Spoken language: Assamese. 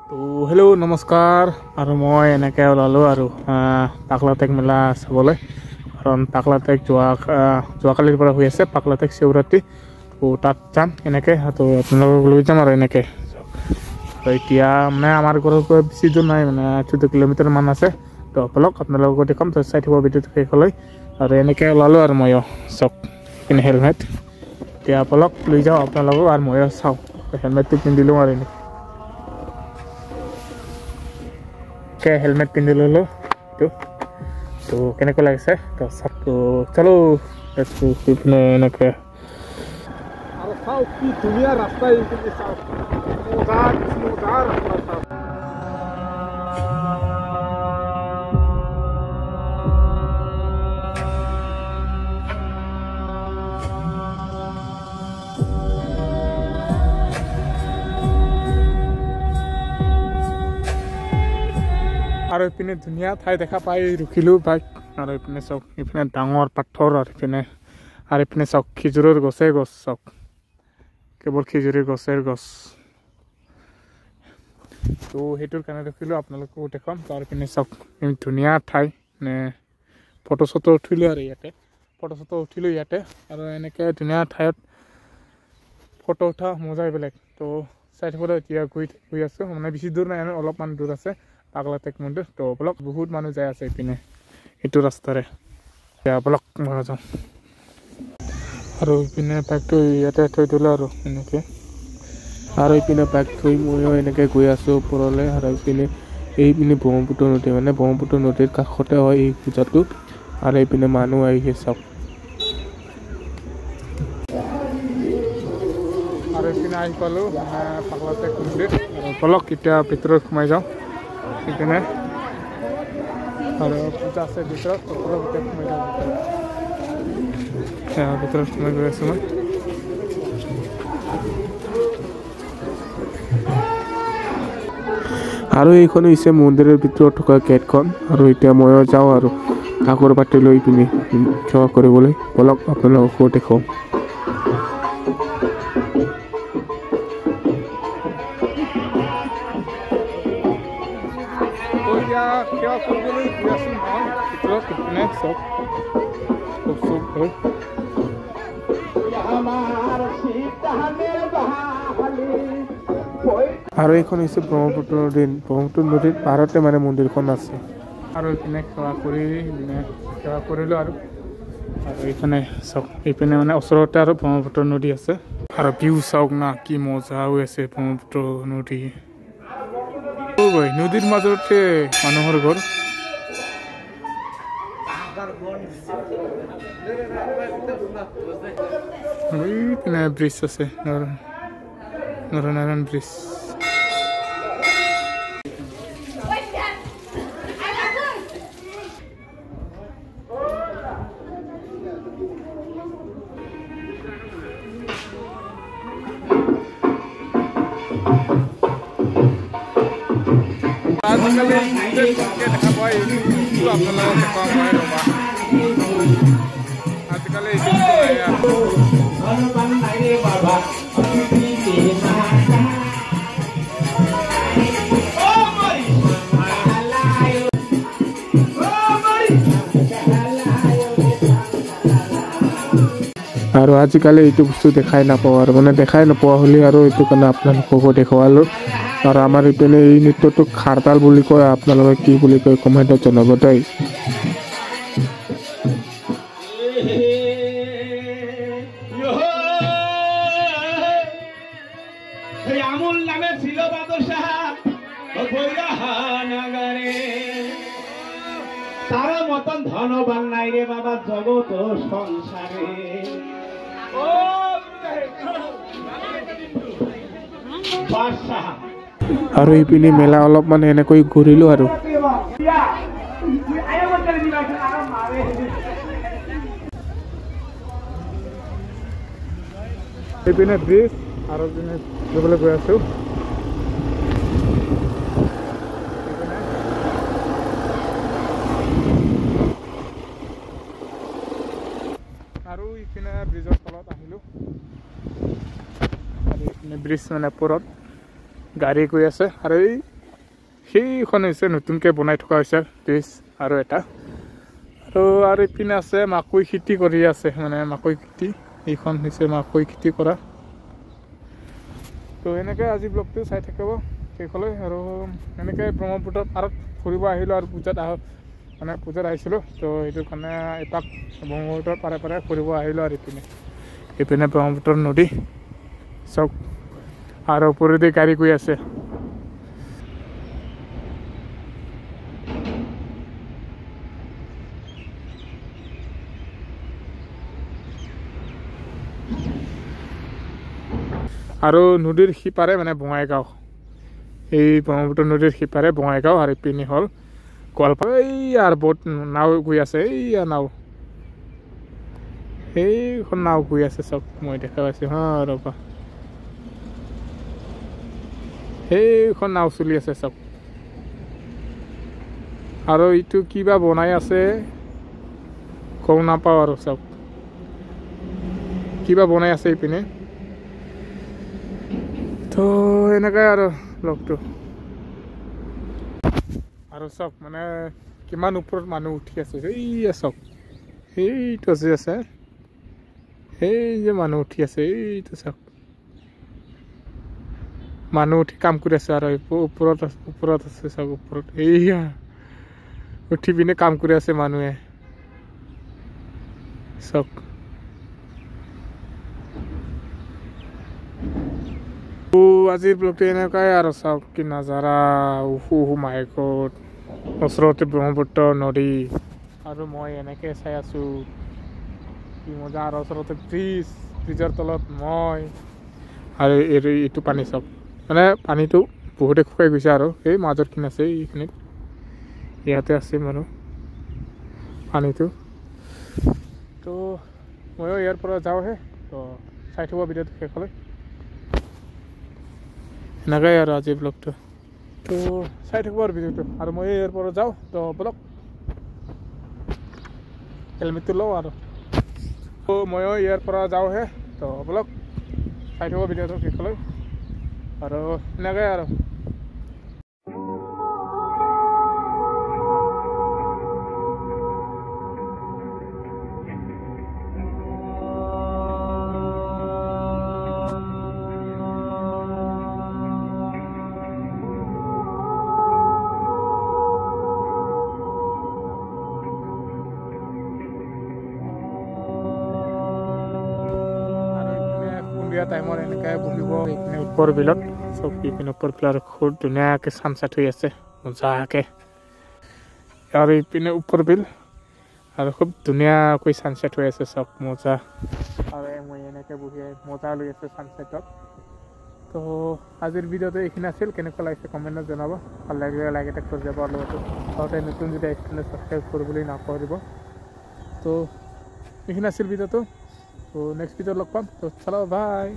তো হেল্ল' নমস্কাৰ আৰু মই এনেকৈ ওলালোঁ আৰু পাগলাটেক মেলা চাবলৈ কাৰণ পাগলাটেক যোৱাকালিৰ পৰা হৈ আছে পাগলাটেক শিৱৰাত্ৰি তো তাত যাম এনেকৈ তো আপোনালোকক লৈ যাম আৰু এনেকৈ এতিয়া মানে আমাৰ ঘৰৰ পৰা বেছি দূৰ নাই মানে 14 কিলোমিটাৰমান আছে তো বলক আপোনালোকক দেখাম তো চাই থাকিব ভিডিঅ'টো শেষলৈ আৰু এনেকৈ ওলালোঁ আৰু ময়ো চাওক পিনে হেলমেট এতিয়া বলক লৈ যাওঁ আপোনালোকক আৰু ময়ো চাওঁ হেলমেটটো পিন্ধিলোঁ আৰু এনেকৈ হেলমেট পিন্ধি ললো তো কেনেকৈ লাগিছে তো সবটো চলো পিছনে এনেকৈ আৰু চাও কি ধুনীয়া ৰাস্তা এইখিনি চাও মজা ৰাস্তা চাও আৰু ইপিনে ধুনীয়া ঠাই দেখা পাই ৰখিলোঁ বাইক আৰু ইপিনে চাওক ইপিনে ডাঙৰ পাথৰ আৰু ইপিনে চাওক খেজুৰৰ গছ চাওক কেৱল খেজুৰৰ গছেৰ গছ তো সেইটোৰ কাৰণে ৰখিলোঁ আপোনালোকো দেখাম আৰু ইপিনে চাওক ধুনীয়া ঠাই মানে ফটো চটো উঠিলোঁ আৰু ইয়াতে আৰু এনেকৈ ধুনীয়া ঠাইত ফটো উঠা মজাই বেলেগ তো চাই থাকিবলৈ এতিয়া গৈ আছোঁ মানে বেছি দূৰ নাই অলপমান দূৰ আছে পাগলাটেক মন্দিৰ তো বলক বহুত মানুহ যাই আছে ইপিনে এইটো ৰাস্তাৰে এতিয়া বলক মই যাওঁ আৰু ইপিনে বাইকটো ইয়াতে থৈ দিলোঁ আৰু এনেকৈ আৰু ইপিনে বাইক থৈ ময়ো এনেকৈ গৈ আছোঁ ওপৰলৈ আৰু এইপিনে ব্ৰহ্মপুত্ৰ নদী মানে ব্ৰহ্মপুত্ৰ নদীৰ কাষতে হয় এই পূজাটো আৰু এইপিনে মানুহ আহিছে চাওক আৰু এইপিনে আহি পালোঁ পাগলাটেক মন্দিৰ আৰু বলক এতিয়া ভিতৰত সোমাই যাওঁ ইপিনে আৰু পূজা আছে ভিতৰত সোমাই গৈ আছোঁ মই আৰু এইখন হৈছে মন্দিৰৰ ভিতৰত থকা গেটখন আৰু এতিয়া ময়ো যাওঁ আৰু কাকৰ পাতি লৈ পিনি সেৱা কৰিবলৈ বলক আপোনালোককো দেখুৱাওঁ সেৱা কৰিবলৈ গৈ আছোঁ মই ভিতৰত ইপিনে চব হৈ আৰু এইখন হৈছে ব্ৰহ্মপুত্ৰ নদীৰ পাৰতে মানে মন্দিৰখন আছে আৰু এইপিনে সেৱা কৰিলোঁ আৰু এইপিনে চাওক এইপিনে মানে ওচৰতে আৰু ব্ৰহ্মপুত্ৰ নদী আছে আৰু ভিউ চাওক না কি মজা হৈ আছে ব্ৰহ্মপুত্ৰ নদী নদীৰ মাজতে মানুহৰ ঘৰ এইপিনে ব্ৰিজ আছে নৰনাৰায়ণ ব্ৰিজ আজিকালি আৰু আজিকালি এইটো বস্তু দেখাই নাপাওঁ আৰু মানে দেখাই নোপোৱা হ'লে আৰু এইটো কাৰণে আপোনালোককো দেখুৱালোঁ আৰু আমাৰ ইপিনে এই নৃত্যটোক খাৰতাল বুলি কয় আপোনালোকে কি বুলি কয় কমেণ্টত জনাব দেই তাৰ মতন ধনবান নাই ৰে বাবা জগত সংসাৰে আৰু এইপিনে মেলা অলপমান এনেকৈ ঘূৰিলোঁ আৰু এইপিনে ব্ৰিজ আৰু যাবলৈ গৈ আছোঁ আৰু ইপিনে ব্ৰিজৰ তলত আহিলোঁ ব্ৰিজ মানে ওপৰত গাড়ী গৈ আছে আৰু এই সেইখন হৈছে নতুনকৈ বনাই থকা হৈছে ব্ৰিজ আৰু এটা আৰু ইপিনে আছে মাকৈ খেতি কৰি আছে মানে মাকৈ খেতি এইখন হৈছে মাকৈ খেতি কৰা তো এনেকৈ আজি ব্লগটো চাই থাকিব শেষলৈ আৰু এনেকৈ ব্ৰহ্মপুত্ৰৰ পাৰত ফুৰিব আহিলোঁ আৰু পূজাত মানে পূজাত আহিছিলোঁ তো সেইটো কাৰণে এপাক ব্ৰহ্মপুত্ৰৰ পাৰে পাৰে ফুৰিব আহিলোঁ আৰু ইপিনে ব্ৰহ্মপুত্ৰৰ নদী চাওক আৰু ওপৰেদি গাড়ী গৈ আছে আৰু নদীৰ সিপাৰে মানে বঙাইগাঁও এই ব্ৰহ্মপুত্ৰ নদীৰ সিপাৰে বঙাইগাঁও আৰু ইপিনে হ'ল গোৱালপাৰা এইয়াৰ বহুত নাও গৈ আছে এইয়া নাও সেইখন নাও গৈ আছে চাওক মই দেখা পাইছোঁ ৰ'বা সেইখন নাও চলি আছে চাওক আৰু এইটো কিবা বনাই আছে গম নাপাওঁ আৰু চাওক কিবা বনাই আছে ইপিনে তো এনেকৈ আৰু ব্লগটো আৰু চাওক মানে কিমান ওপৰত মানুহ উঠি আছে এইয়া চাওক সেইটো যে আছে সেই যে মানুহ উঠি আছে এইটো চাওক মানুহ উঠি কাম কৰি আছে আৰু ওপৰত আছে চাওক ওপৰত এইয়া উঠি পিনে কাম কৰি আছে মানুহে চাওক আজিৰ ব্লগটো এনেকুৱাই আৰু চাওক কি নাজাৰা মাই গড ওচৰতে ব্ৰহ্মপুত্ৰ নদী আৰু মই এনেকৈ চাই আছোঁ কি মজা আৰু ওচৰতে ব্ৰিজৰ তলত মই আৰু এইটো পানী চাওক মানে পানীটো বহুতে শুকাই গৈছে আৰু এই মাজৰখিনি আছে এইখিনিত ইয়াতে আছে বাৰু পানীটো তো ময়ো ইয়াৰ পৰা যাওঁহে তো চাই থ'ব ভিডিঅ'টো শেষলৈ এনেকৈ আৰু আজি ব্লগটো তো চাই থাকিব আৰু ভিডিঅ'টো আৰু মই ইয়াৰ পৰা যাওঁ তো বলক হেলমেটটো লওঁ আৰু তো ময়ো ইয়াৰ পৰা যাওঁহে তো বলক চাই থাকিব ভিডিঅ'টো শেষলৈ আৰু এনেকৈ আৰু টাইমত এনেকৈ বহিব এইপিনে ওপৰ বিলত চব ইপিনে ওপৰ বিলত খুব ধুনীয়াকৈ চানচেট হৈ আছে মজাকৈ আৰু ইপিনে ওপৰ বিল আৰু খুব ধুনীয়াকৈ চানচেট হৈ আছে চব মজা আৰু মই এনেকৈ বহি মজা লৈ আছোঁ চানচেটত তো আজিৰ ভিডিঅ'টো এইখিনি আছিল কেনেকুৱা লাগিছে কমেণ্টত জনাব ভাল লাগিলে লাইক এটা কৰি যাব আৰু লগতে নতুন যদি আহিছিলে ছাবস্ক্ৰাইব কৰিবলৈ নাপাহৰিব তো এইখিনি আছিল ভিডিঅ'টো তো নেক্সট ভিডিঅ'ত লগ পাম তো চলো বাই